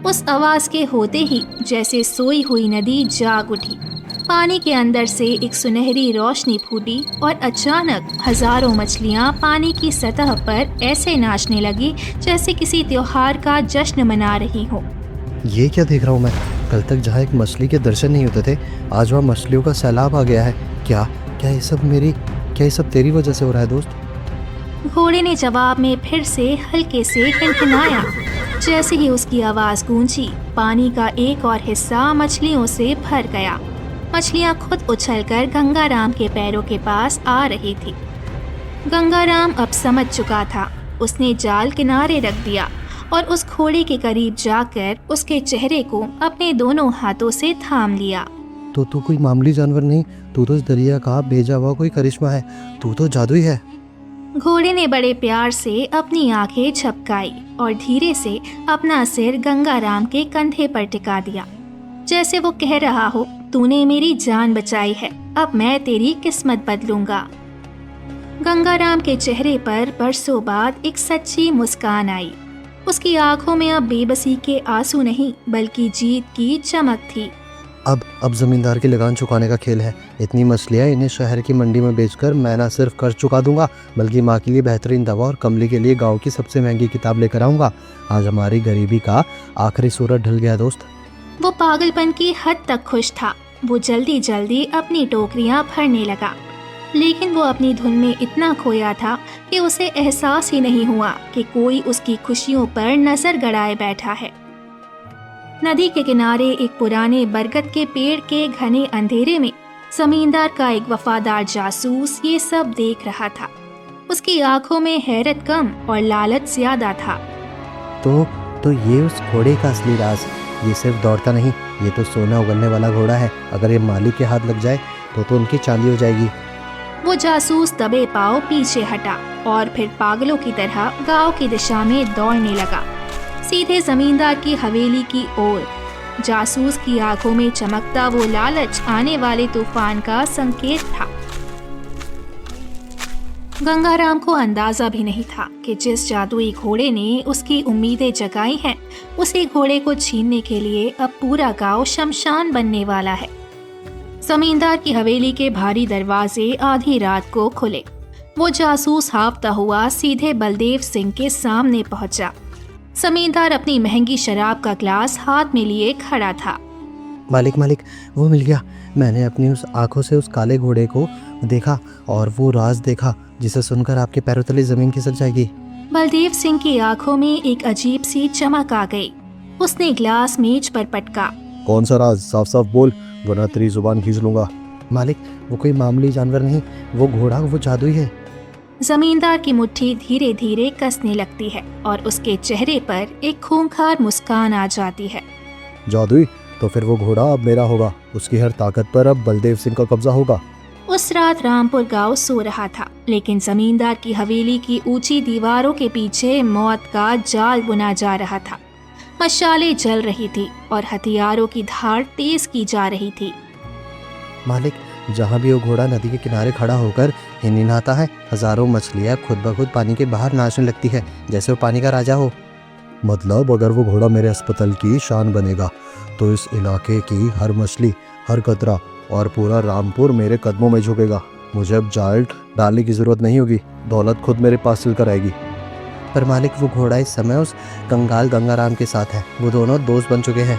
उस आवाज के होते ही जैसे सोई हुई नदी जाग उठी। पानी के अंदर से एक सुनहरी रोशनी फूटी और अचानक हजारों मछलियां पानी की सतह पर ऐसे नाचने लगी जैसे किसी त्योहार का जश्न मना रही हो। ये क्या देख रहा हूँ मैं? कल तक जहाँ एक मछली के दर्शन नहीं होते थे, आज वहाँ मछलियों का सैलाब आ गया है। क्या ये सब तेरी वजह से हो रहा है दोस्त? घोड़े ने जवाब में फिर से हल्के से हिनहिनाया। जैसे ही उसकी आवाज गूंजी, पानी का एक और हिस्सा मछलियों से भर गया। मछलियां खुद उछलकर गंगाराम के पैरों के पास आ रही थी। गंगाराम अब समझ चुका था। उसने जाल किनारे रख दिया और उस घोड़े के करीब जाकर उसके चेहरे को अपने दोनों हाथों से थाम लिया। तो तू कोई मामूली जानवर नहीं, तू तो इस दरिया का भेजा हुआ कोई करिश्मा है। तू तो जादुई है। घोड़े ने बड़े प्यार से अपनी आंखें झपकाई और धीरे से अपना सिर गंगाराम के कंधे पर टिका दिया, जैसे वो कह रहा हो, तूने मेरी जान बचाई है, अब मैं तेरी किस्मत बदलूंगा। गंगाराम के चेहरे पर बरसों बाद एक सच्ची मुस्कान आई। उसकी आंखों में अब बेबसी के आंसू नहीं बल्कि जीत की चमक थी। अब जमींदार की लगान चुकाने का खेल है। इतनी मछलियाँ इन्हें शहर की मंडी में बेचकर मैं ना सिर्फ कर्ज चुका दूंगा बल्कि माँ के लिए बेहतरीन दवा और कमली के लिए गांव की सबसे महंगी किताब लेकर आऊंगा। आज हमारी गरीबी का आखिरी सूरज ढल गया दोस्त। वो पागलपन की हद तक खुश था। वो जल्दी जल्दी अपनी टोकरियां भरने लगा। लेकिन वो अपनी धुन में इतना खोया था कि उसे एहसास ही नहीं हुआ कि कोई उसकी खुशियों पर नजर गड़ाए बैठा है। नदी के किनारे एक पुराने बरगद के पेड़ के घने अंधेरे में जमींदार का एक वफादार जासूस ये सब देख रहा था। उसकी आंखों में हैरत कम और लालच ज्यादा था। तो ये उस घोड़े का असली राज, ये सिर्फ दौड़ता नहीं, ये तो सोना उगलने वाला घोड़ा है। अगर ये मालिक के हाथ लग जाए तो उनकी चांदी हो जाएगी। वो जासूस दबे पांव पीछे हटा और फिर पागलों की तरह गांव की दिशा में दौड़ने लगा, सीधे जमींदार की हवेली की ओर। जासूस की आंखों में चमकता वो लालच आने वाले तूफान का संकेत था। गंगाराम को अंदाजा भी नहीं था कि जिस जादुई घोड़े ने उसकी उम्मीदें जगाई हैं, उसी घोड़े को छीनने के लिए अब पूरा गांव शमशान बनने वाला है। जमींदार की हवेली के भारी दरवाजे आधी रात को खुले। वो जासूस हाँफता हुआ सीधे बलदेव सिंह के सामने पहुंचा। जमींदार अपनी महंगी शराब का ग्लास हाथ में लिए खड़ा था। मालिक, वो मिल गया। मैंने अपनी उस आंखों से उस काले घोड़े को देखा और वो राज देखा जिसे सुनकर आपके पैरों तले जमीन खिसक जाएगी। बलदेव सिंह की आंखों में एक अजीब सी चमक आ गई। उसने ग्लास मेज पर पटका। कौन सा राज? साफ साफ बोल, वरना तेरी जुबान खींच लूंगा। मालिक, वो कोई मामूली जानवर नहीं, वो घोड़ा, वो जादुई है। जमींदार की मुट्ठी धीरे धीरे कसने लगती है और उसके चेहरे पर एक खूंखार मुस्कान आ जाती है। जादुई? तो फिर वो घोड़ा अब मेरा होगा। उसकी हर ताकत पर अब बलदेव सिंह का कब्जा होगा। उस रात रामपुर गांव सो रहा था, लेकिन जमींदार की हवेली की ऊंची दीवारों के पीछे मौत का जाल बुना जा रहा था। मशालें जल रही थी और हथियारों की धार तेज की जा रही थी। मालिक, जहाँ भी वो घोड़ा नदी के किनारे खड़ा होकर हिनहिनाता है, हजारों मछलियाँ खुद ब खुद पानी के बाहर नाचने लगती है, जैसे वो पानी का राजा हो। मतलब अगर वो घोड़ा मेरे अस्पताल की शान बनेगा तो इस इलाके की हर मछली, हर कतरा और पूरा रामपुर मेरे कदमों में झुकेगा। मुझे अब जाल डालने की जरूरत नहीं होगी, दौलत खुद मेरे पास चलकर आएगी। पर मालिक, वो घोड़ा इस समय उस कंगाल गंगाराम के साथ है। वो दोनों दोस्त बन चुके हैं।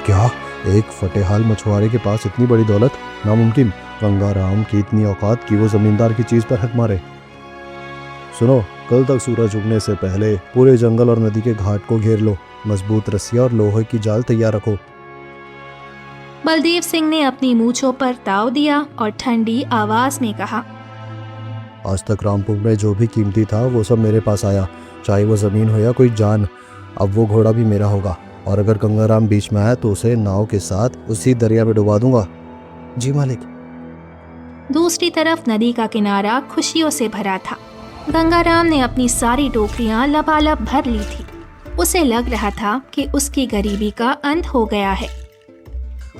क्या? एक फटेहाल मछुआरे के पास इतनी बड़ी दौलत? नामुमकिन। गंगाराम की इतनी औकात कि वो जमींदार की चीज पर हक मारे। सुनो, कल तक सूरज उगने से पहले पूरे जंगल और नदी के घाट को घेर लो। मजबूत रस्सियां और लोहे की जाल तैयार रखो। बलदेव सिंह ने अपनी मूंछों पर ताव दिया और ठंडी आवाज में कहा, आज तक रामपुर में जो भी कीमती था वो सब मेरे पास आया, चाहे वो जमीन हो या कोई जान। अब वो घोड़ा भी मेरा होगा, और अगर गंगाराम बीच में आया तो उसे नाव के साथ उसी दरिया में डुबा दूंगा। जी मालिक। दूसरी तरफ नदी का किनारा खुशियों से भरा था। गंगाराम ने अपनी सारी टोकरियां लबालब भर ली थी। उसे लग रहा था कि उसकी गरीबी का अंत हो गया है।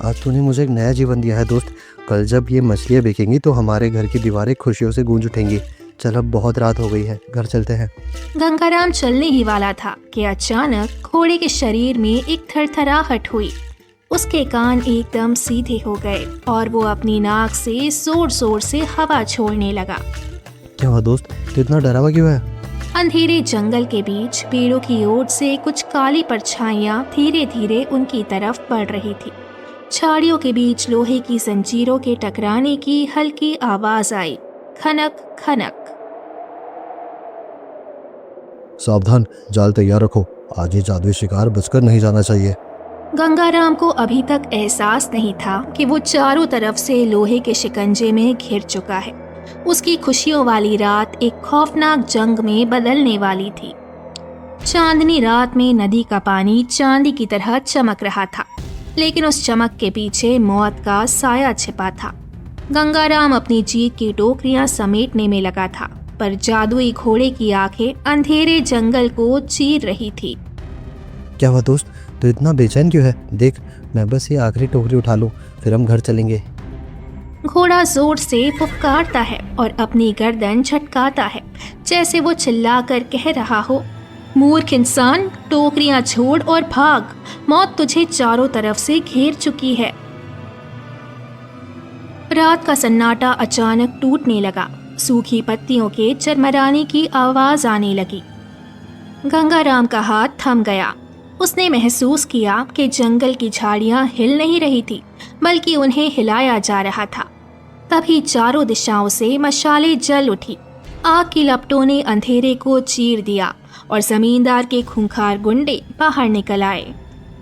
आज तूने मुझे एक नया जीवन दिया है दोस्त। कल जब ये मछलियाँ बिकेंगी तो हमारे घर की दीवारें खुशियों से गूंज उठेंगी। चल, अब बहुत रात हो गई है, घर चलते हैं। गंगाराम चलने ही वाला था कि अचानक घोड़े के शरीर में एक थरथराहट हुई। उसके कान एकदम सीधे हो गए और वो अपनी नाक से जोर जोर से हवा छोड़ने लगा। क्या हुआ दोस्त, तू इतना डरा हुआ क्यों है? अंधेरे जंगल के बीच पेड़ों की ओर से कुछ काली परछाइयां धीरे धीरे उनकी तरफ बढ़ रही थी। झाड़ियों के बीच लोहे की जंजीरों के टकराने की हल्की आवाज आई, खनक खनक। सावधान, जाल तैयार रखो। आज ये जादुई शिकार बचकर नहीं जाना चाहिए। गंगाराम को अभी तक एहसास नहीं था कि वो चारों तरफ से लोहे के शिकंजे में घिर चुका है। उसकी खुशियों वाली रात एक खौफनाक जंग में बदलने वाली थी। चांदनी रात में नदी का पानी चांदी की तरह चमक रहा था, लेकिन उस चमक के पीछे मौत का साया छिपा था। गंगाराम अपनी जीत की टोकरियां समेटने में लगा था, पर जादुई घोड़े की आंखें अंधेरे जंगल को चीर रही थी। क्या हुआ दोस्त, तो इतना बेचैन क्यों है? देख, मैं बस ये आखिरी टोकरी उठा लूं, फिर हम घर चलेंगे। घोड़ा जोर से फुफकारता है और अपनी गर्दन झटकाता है, जैसे वो चिल्लाकर कह रहा हो, मूर्ख इंसान, टोकरियां छोड़ और भाग, मौत तुझे चारों तरफ से घेर चुकी है। रात का सन्नाटा अचानक टूटने लगा। सूखी पत्तियों के चरमराने की आवाज आने लगी। गंगाराम का हाथ थम गया। उसने महसूस किया कि जंगल की झाड़ियां हिल नहीं रही थी, बल्कि उन्हें हिलाया जा रहा था। तभी चारों दिशाओं से मशालें जल उठी। आग की लपटों ने अंधेरे को चीर दिया और जमींदार के खूंखार गुंडे बाहर निकल आए।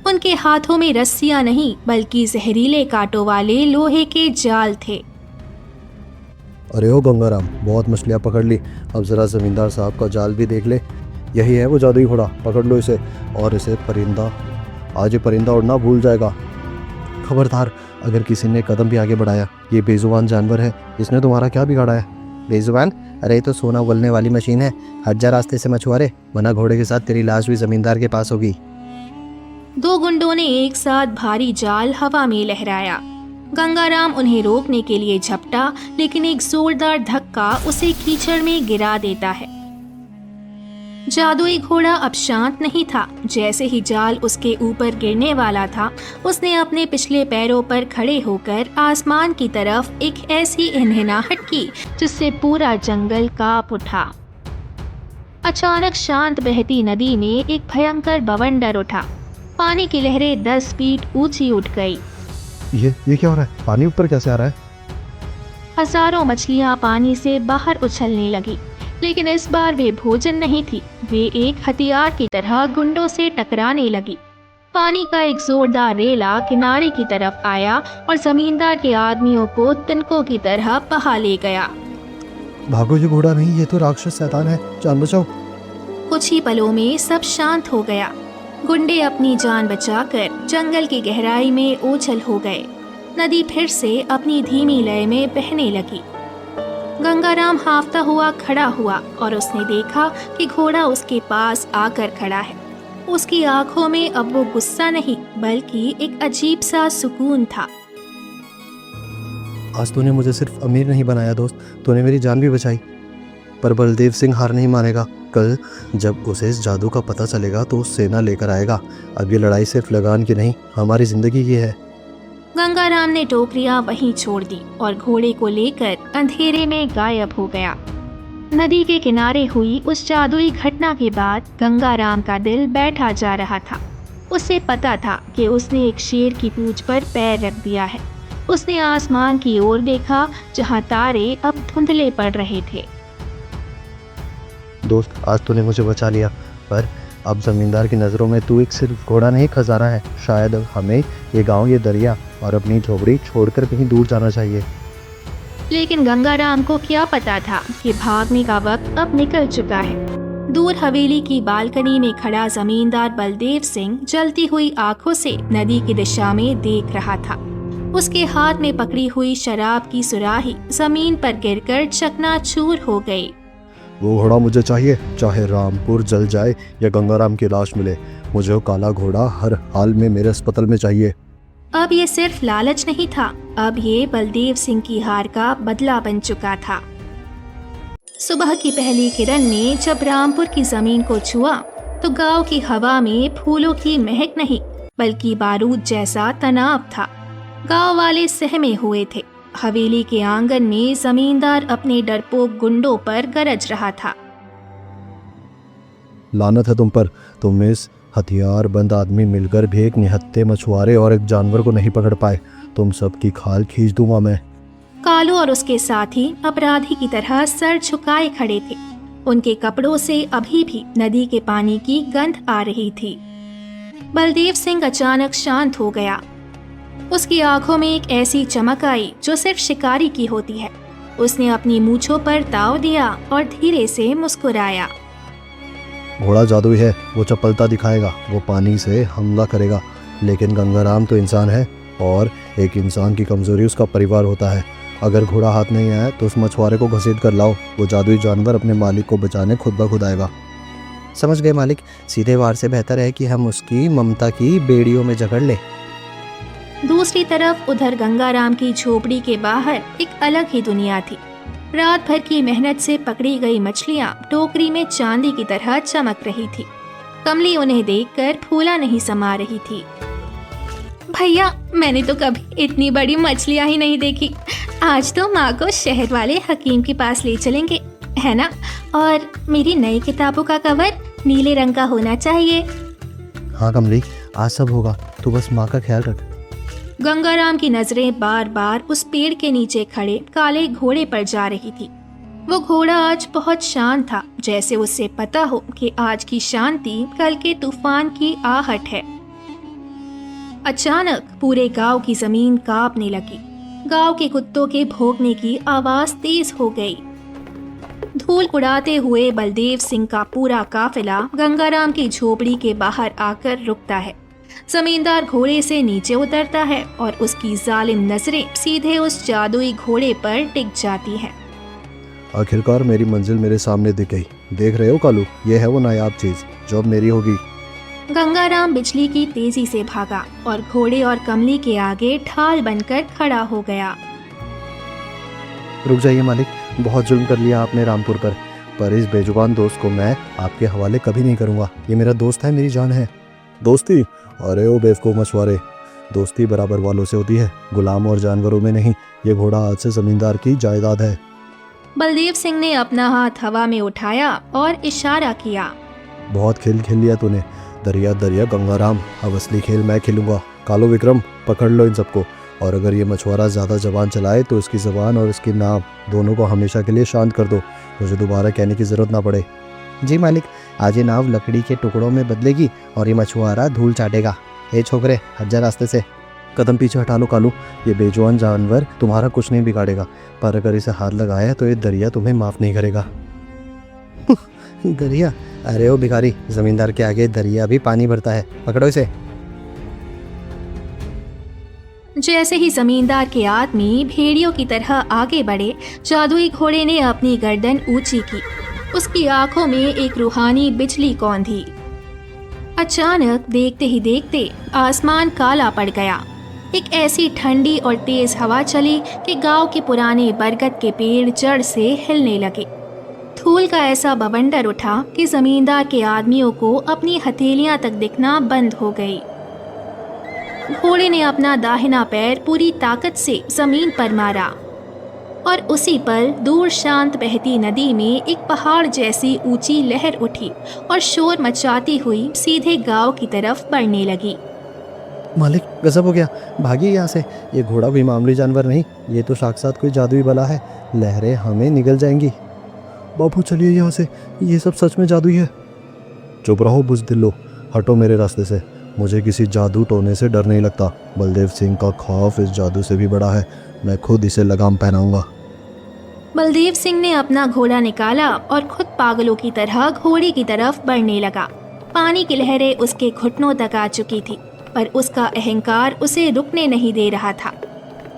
उनके हाथों में रस्सियां नहीं बल्कि जहरीले कांटों वाले लोहे के जाल थे। अरे ओ गंगाराम, बहुत मछलियाँ पकड़ ली, अब ज़रा ज़मींदार साहब का जाल भी देख ले। यही है वो जादुई घोड़ा, पकड़ लो इसे। और इसे परिंदा, आज ये परिंदा उड़ना भूल जाएगा। खबरदार, अगर किसी ने कदम भी आगे बढ़ाया, ये बेजुबान जानवर है, इसने तुम्हारा क्या बिगाड़ा है? बेजुबान? अरे ये तो सोना उगलने वाली मशीन है, हट जा रास्ते से मछुआरे, वरना घोड़े के साथ तेरी लाश भी जमींदार के पास होगी। दो गुंडों ने एक साथ भारी जाल हवा में लहराया। गंगाराम उन्हें रोकने के लिए झपटा, लेकिन एक जोरदार धक्का उसे कीचड़ में गिरा देता है। जादुई घोड़ा अब शांत नहीं था। जैसे ही जाल उसके ऊपर गिरने वाला था, उसने अपने पिछले पैरों पर खड़े होकर आसमान की तरफ एक ऐसी हिनहिनाहट की जिससे पूरा जंगल कांप उठा। अचानक शांत बहती नदी में एक भयंकर बवंडर उठा। पानी की लहरें 10 फीट ऊंची उठ गई। ये क्या हो रहा है? पानी ऊपर कैसे आ रहा है? हजारों मछलियां पानी से बाहर उछलने लगी, लेकिन इस बार वे भोजन नहीं थी। वे एक हथियार की तरह गुंडों से टकराने लगी। पानी का एक जोरदार रेला किनारे की तरफ आया और जमींदार के आदमियों को तिनकों की तरह बहा ले गया। भागो, ये घोड़ा नहीं, ये तो राक्षस शैतान है, जान बचाओ। कुछ ही पलों में सब शांत हो गया। गुंडे अपनी जान बचाकर जंगल की गहराई में ओझल हो गए। नदी फिर से अपनी धीमी लय में बहने लगी। गंगाराम हाफता हुआ खड़ा हुआ और उसने देखा कि घोड़ा उसके पास आकर खड़ा है। उसकी आंखों में अब वो गुस्सा नहीं बल्कि एक अजीब सा सुकून था। आज तूने मुझे सिर्फ अमीर नहीं बनाया दोस्त, तूने मेरी जान भी बचाई। पर बलदेव सिंह हार नहीं मानेगा। कल जब उसे इस जादू का पता चलेगा तो सेना लेकर आएगा। अब ये लड़ाई सिर्फ लगान की नहीं, हमारी जिंदगी की है। गंगाराम ने टोकरियां वहीं छोड़ दी और घोड़े को लेकर अंधेरे में गायब हो गया। नदी के किनारे हुई उस जादुई घटना के बाद गंगाराम का दिल बैठा जा रहा था। उसे पता था कि उसने एक शेर की पूंछ पर पैर रख दिया है। उसने आसमान की ओर देखा जहां तारे अब धुंधले पड़ रहे थे। दोस्त, आज तूने मुझे बचा लिया, पर अब जमींदार की नज़रों में तू एक सिर्फ घोड़ा नहीं, खजाना है। शायद हमें ये गांव, ये दरिया और अपनी झोपड़ी छोड़कर कहीं दूर जाना चाहिए। लेकिन गंगाराम को क्या पता था कि भागने का वक्त अब निकल चुका है। दूर हवेली की बालकनी में खड़ा जमींदार बलदेव सिंह जलती हुई आंखों से नदी की दिशा में देख रहा था। उसके हाथ में पकड़ी हुई शराब की सुराही जमीन पर गिरकर चकनाचूर हो गई। वो घोड़ा मुझे चाहिए, चाहे रामपुर जल जाए या गंगाराम की लाश मिले। मुझे वो काला घोड़ा हर हाल में मेरे अस्पताल में चाहिए। अब ये सिर्फ लालच नहीं था, अब ये बलदेव सिंह की हार का बदला बन चुका था। सुबह की पहली किरण ने जब रामपुर की जमीन को छुआ तो गांव की हवा में फूलों की महक नहीं बल्कि बारूद जैसा तनाव था। गांव वाले सहमे हुए थे। हवेली के आंगन में जमींदार अपने डरपोक गुंडों पर गरज रहा था। लानत है तुम पर, तुम इस हथियार बंद आदमी मिलकर भी एक निहत्थे मछुआरे और एक जानवर को नहीं पकड़ पाए। तुम सबकी खाल खींच दूंगा मैं। कालू और उसके साथी अपराधी की तरह सर झुकाए खड़े थे। उनके कपड़ों से अभी भी नदी के पानी की गंध आ रही थी। बलदेव सिंह अचानक शांत हो गया। उसकी आंखों में एक ऐसी चमक आई जो सिर्फ शिकारी की होती है। उसने अपनी मूंछों पर ताव दिया और धीरे से मुस्कुराया। घोड़ा जादुई है, वो चपलता दिखाएगा, वो पानी से हमला करेगा। लेकिन गंगाराम तो इंसान है और एक इंसान की कमजोरी उसका परिवार होता है। अगर घोड़ा हाथ नहीं आया तो उस मछुआरे को घसीट कर लाओ। वो जादुई जानवर अपने मालिक को बचाने खुद ब खुद आएगा। समझ गए मालिक, सीधे वार से बेहतर है कि हम उसकी ममता की बेड़ियों में जकड़ ले। दूसरी तरफ उधर गंगाराम की झोपड़ी के बाहर एक अलग ही दुनिया थी। रात भर की मेहनत से पकड़ी गई मछलियां टोकरी में चांदी की तरह चमक रही थी। कमली उन्हें देखकर फूला नहीं समा रही थी। भैया, मैंने तो कभी इतनी बड़ी मछलियां ही नहीं देखी। आज तो माँ को शहर वाले हकीम के पास ले चलेंगे, है ना? और मेरी नई किताबों का कवर नीले रंग का होना चाहिए। हाँ कमली, आज सब होगा, तू बस माँ का ख्याल रख। गंगाराम की नजरें बार बार उस पेड़ के नीचे खड़े काले घोड़े पर जा रही थी। वो घोड़ा आज बहुत शांत था, जैसे उसे पता हो कि आज की शांति कल के तूफान की आहट है। अचानक पूरे गांव की जमीन कांपने लगी। गांव के कुत्तों के भौंकने की आवाज तेज हो गई। धूल उड़ाते हुए बलदेव सिंह का पूरा काफिला गंगाराम की झोपड़ी के बाहर आकर रुकता है। जमींदार घोड़े से नीचे उतरता है और उसकी जालिम नजरें सीधे उस जादुई घोड़े पर टिक जाती हैं। आखिरकार मेरी मंजिल मेरे सामने दिख गई। देख रहे हो कालू, ये है वो नायाब चीज जो अब मेरी होगी। गंगाराम बिजली की तेजी से भागा और घोड़े और कमली के आगे ढाल बनकर खड़ा हो गया। रुक जाइए मालिक, बहुत जुल्म कर लिया आपने रामपुर पर इस बेजुबान दोस्त को मैं आपके हवाले कभी नहीं करूंगा। ये मेरा दोस्त है, मेरी जान है। दोस्ती? अरे ओ बेवकूफ मछुआरे, दोस्ती बराबर वालों से होती है, गुलाम और जानवरों में नहीं। ये घोड़ा आज से जमींदार की जायदाद है। बलदेव सिंह ने अपना हाथ हवा में उठाया और इशारा किया। बहुत खेल खेल लिया तूने। दरिया दरिया गंगाराम, अब असली खेल मैं खेलूंगा। कालो विक्रम, पकड़ लो इन सबको, और अगर ये मछुआरा ज़्यादा जबान चलाए तो इसकी ज़बान और इसकी नाव दोनों को हमेशा के लिए शांत कर दो, मुझे दोबारा कहने की ज़रूरत ना पड़े। जी मालिक, आज ये नाव लकड़ी के टुकड़ों में बदलेगी और ये मछुआरा धूल चाटेगा। ए छोकरे, हट जा रास्ते से। कदम पीछे हटा लो कालू, ये बेजुबान जानवर तुम्हारा कुछ नहीं बिगाड़ेगा, पर अगर इसे हाथ लगाया तो ये दरिया तुम्हें माफ़ नहीं करेगा। दरिया? अरे ओ भिखारी, जमींदार के आगे दरिया भी पानी भरता है, पकड़ो इसे। जैसे ही जमींदार के आदमी भेड़ियों की तरह आगे बढ़े, जादुई घोड़े ने अपनी गर्दन ऊंची की। उसकी आंखों में एक रूहानी बिजली कौंधी। अचानक देखते ही देखते आसमान काला पड़ गया। एक ऐसी ठंडी और तेज हवा चली कि गांव के पुराने बरगद के पेड़ जड़ से हिलने लगे। धूल का ऐसा बवंडर उठा कि जमींदार के आदमियों को अपनी हथेलियां तक दिखना बंद हो गई। घोड़े ने अपना दाहिना पैर पूरी ताकत से जमीन पर मारा और उसी पल दूर शांत बहती नदी में एक पहाड़ जैसी ऊंची लहर उठी और शोर मचाती हुई सीधे गांव की तरफ बढ़ने लगी। मालिक, गजब हो गया, भागिए यहाँ से। ये घोड़ा कोई मामूली जानवर नहीं, ये तो साक्षात कोई जादुई बला है। लहरें हमें निगल जाएंगी। बाबू चलिए यहाँ से, ये सब सच में जादुई है। चुप रहो बुज़दिलो, हटो मेरे रास्ते से। मुझे किसी जादू टोने से डर नहीं लगता। बलदेव सिंह का खौफ इस जादू से भी बड़ा है। मैं खुद इसे लगाम पहनाऊंगा। बलदेव सिंह ने अपना घोड़ा निकाला और खुद पागलों की तरह घोड़े की तरफ बढ़ने लगा। पानी की लहरें उसके घुटनों तक आ चुकी थी, पर उसका अहंकार उसे रुकने नहीं दे रहा था।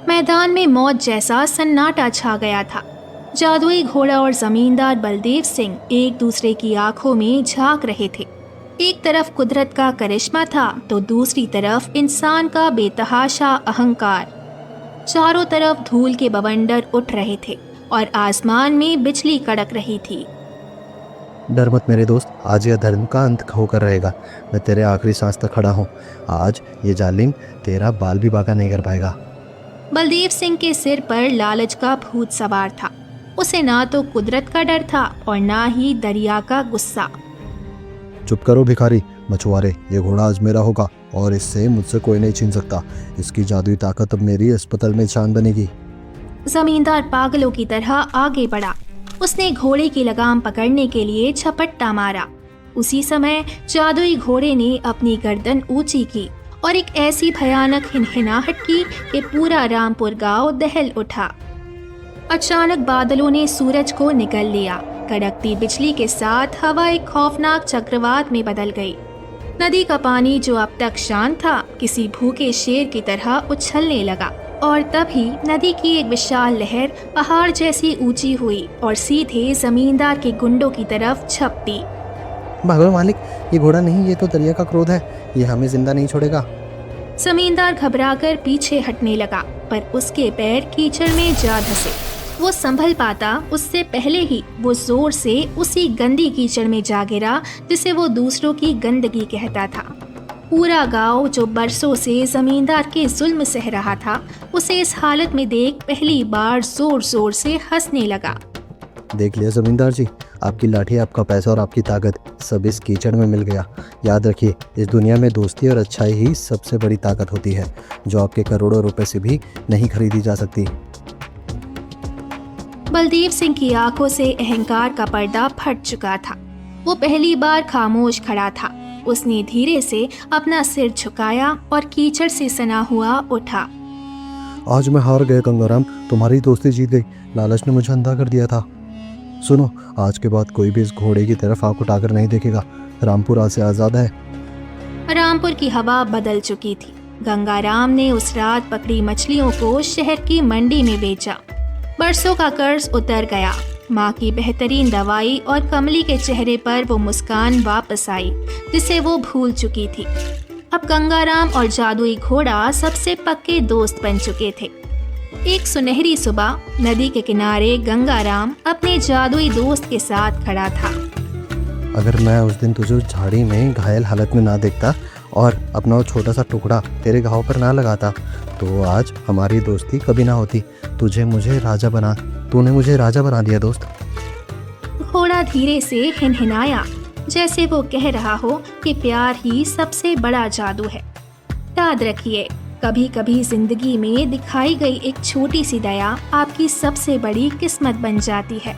मैदान में मौत जैसा सन्नाटा छा गया था। जादुई घोड़ा और जमींदार बलदेव सिंह एक दूसरे की आंखों में झांक रहे थे। एक तरफ कुदरत का करिश्मा था तो दूसरी तरफ इंसान का बेतहाशा अहंकार। चारों तरफ धूल के बवंडर उठ रहे थे और आसमान में बिजली कड़क रही थी। डर मत मेरे दोस्त, आज यह धर्म का अंत होकर रहेगा। मैं तेरे आखिरी सांस तक खड़ा हूँ। आज ये जालिम तेरा बाल भी बांका नहीं कर पाएगा। बलदेव सिंह के सिर पर लालच का भूत सवार था। उसे ना तो कुदरत का डर था और ना ही दरिया का गुस्सा। चुप करो भिखारी मछुआरे, ये घोड़ा आज मेरा होगा और इससे मुझसे कोई नहीं छीन सकता। इसकी जादुई ताकत अब मेरी अस्पताल में शान बनेगी। जमींदार पागलों की तरह आगे बढ़ा। उसने घोड़े की लगाम पकड़ने के लिए झपट्टा मारा। उसी समय जादुई घोड़े ने अपनी गर्दन ऊंची की और एक ऐसी भयानक हिनहिनाहट की कि पूरा रामपुर गांव दहल उठा। अचानक बादलों ने सूरज को निगल लिया। कड़कती बिजली के साथ हवा एक खौफनाक चक्रवात में बदल गई। नदी का पानी जो अब तक शांत था, किसी भूखे शेर की तरह उछलने लगा और तभी नदी की एक विशाल लहर पहाड़ जैसी ऊंची हुई और सीधे जमींदार के गुंडों की तरफ झपटी। भागो मालिक, ये घोड़ा नहीं, ये तो दरिया का क्रोध है, ये हमें जिंदा नहीं छोड़ेगा। जमींदार घबराकर पीछे हटने लगा, पर उसके पैर कीचड़ में जा धंसे। वो संभल पाता उससे पहले ही वो जोर से उसी गंदी कीचड़ में जा गिरा जिसे वो दूसरों की गंदगी कहता था। पूरा गांव जो बरसों से जमींदार के जुल्म सह रहा था, उसे इस हालत में देख पहली बार जोर जोर से हंसने लगा। देख लिया जमींदार जी, आपकी लाठी, आपका पैसा और आपकी ताकत सब इस कीचड़ में मिल गया। याद रखिए, इस दुनिया में दोस्ती और अच्छाई ही सबसे बड़ी ताकत होती है, जो आपके करोड़ों रुपए से भी नहीं खरीदी जा सकती। बलदेव सिंह की आंखों से अहंकार का पर्दा फट चुका था। वो पहली बार खामोश खड़ा था। उसने धीरे से अपना सिर झुकाया और कीचड़ से सना हुआ उठा। आज मैं हार गया गंगाराम, तुम्हारी दोस्ती जीत गई। लालच ने मुझे अंधा कर दिया था। सुनो, आज के बाद कोई भी इस घोड़े की तरफ आंख उठाकर नहीं देखेगा। रामपुर आज से आज़ाद है। रामपुर की हवा बदल चुकी थी। गंगाराम ने उस रात पकड़ी मछलियों को शहर की मंडी में बेचा। बरसों का कर्ज उतर गया। माँ की बेहतरीन दवाई और कमली के चेहरे पर वो मुस्कान वापस आई जिसे वो भूल चुकी थी। अब गंगाराम और जादुई घोड़ा सबसे पक्के दोस्त बन चुके थे। एक सुनहरी सुबह नदी के किनारे गंगाराम अपने जादुई दोस्त के साथ खड़ा था। अगर मैं उस दिन तुझे उस झाड़ी में घायल हालत में ना देखता और अपना वो छोटा सा टुकड़ा तेरे घाव पर ना लगाता, तो आज हमारी दोस्ती कभी ना होती। तूने मुझे राजा बना दिया दोस्त। घोड़ा धीरे से हिनहिनाया, जैसे वो कह रहा हो कि प्यार ही सबसे बड़ा जादू है। याद रखिए, कभी कभी जिंदगी में दिखाई गई एक छोटी सी दया आपकी सबसे बड़ी किस्मत बन जाती है।